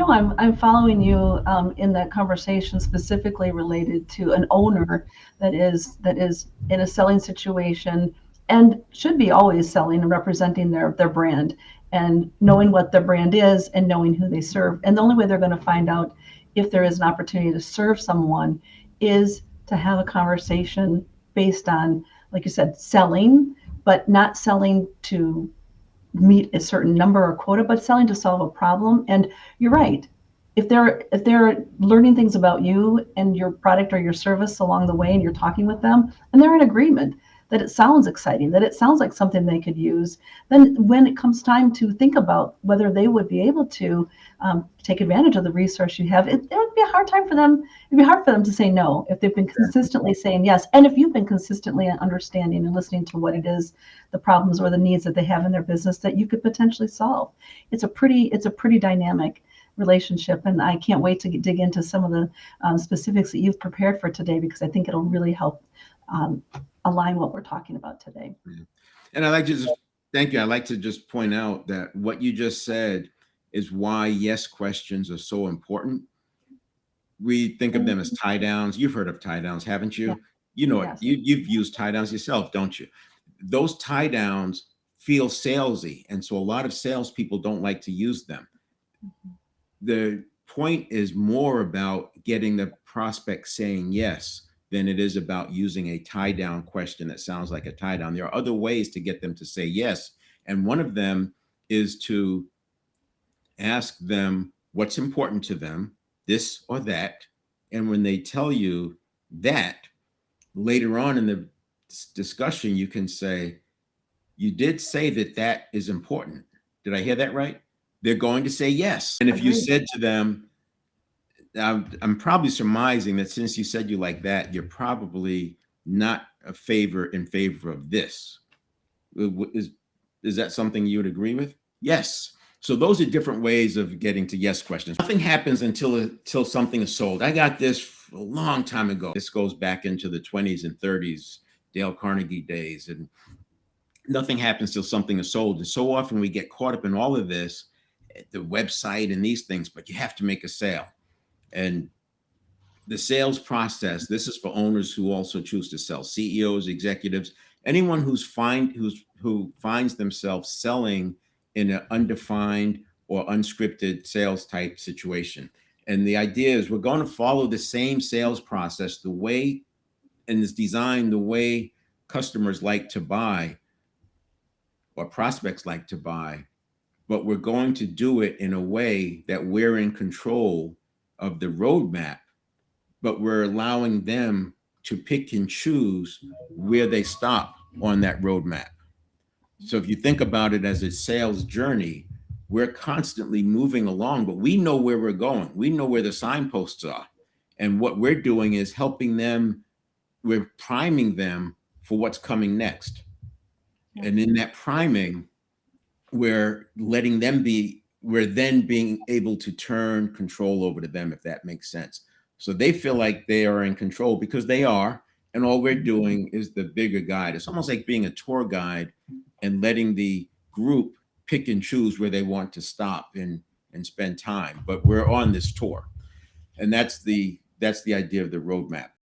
No, I'm following you in that conversation specifically related to an owner that is in a selling situation and should be always selling and representing their brand and knowing what their brand is and knowing who they serve. And the only way they're going to find out if there is an opportunity to serve someone is to have a conversation based on, like you said, selling, but not selling to meet a certain number or quota, but selling to solve a problem. And you're right. If they're learning things about you and your product or your service along the way, and you're talking with them, and they're in agreement that it sounds exciting, that it sounds like something they could use, then when it comes time to think about whether they would be able to take advantage of the resource you have, it would be a hard time for them. It'd be hard for them to say no if they've been consistently saying yes, and if you've been consistently understanding and listening to what it is, the problems or the needs that they have in their business that you could potentially solve. It's a pretty dynamic relationship, and I can't wait to dig into some of the specifics that you've prepared for today, because I think it'll really help um, align what we're talking about today. Yeah. And I like to just thank you. I like to just point out that what you just said is why yes questions are so important. We think of them as tie downs. You've heard of tie downs, haven't Yeah. you? You know it. Yes. You've used tie downs yourself, don't you? Those tie downs feel salesy, and so a lot of salespeople don't like to use them. The point is more about getting the prospect saying yes than it is about using a tie down question that sounds like a tie down. There are other ways to get them to say yes. And one of them is to ask them what's important to them, this or that. And when they tell you that, later on in the discussion, you can say, you did say that that is important. Did I hear that right? They're going to say yes. And if you Agreed. said to them, I'm probably surmising that since you said you like that, you're probably not in favor of this. Is is that something you would agree with? Yes. So those are different ways of getting to yes questions. Nothing happens until something is sold. I got this a long time ago. This goes back into the 20s and 30s, Dale Carnegie days, and nothing happens till something is sold. And so often we get caught up in all of this, the website and these things, but you have to make a sale. And the sales process, this is for owners who also choose to sell, CEOs, executives, anyone who finds themselves selling in an undefined or unscripted sales type situation. And the idea is we're going to follow the same sales process, the way, and it's designed the way customers like to buy or prospects like to buy, but we're going to do it in a way that we're in control of the roadmap, but we're allowing them to pick and choose where they stop on that roadmap. So if you think about it as a sales journey, we're constantly moving along, but we know where we're going. We know where the signposts are. And what we're doing is helping them, we're priming them for what's coming next. Yeah. And in that priming, we're then being able to turn control over to them, if that makes sense. So they feel like they are in control because they are. And all we're doing is the bigger guide. It's almost like being a tour guide and letting the group pick and choose where they want to stop and spend time. But we're on this tour. And that's the idea of the roadmap.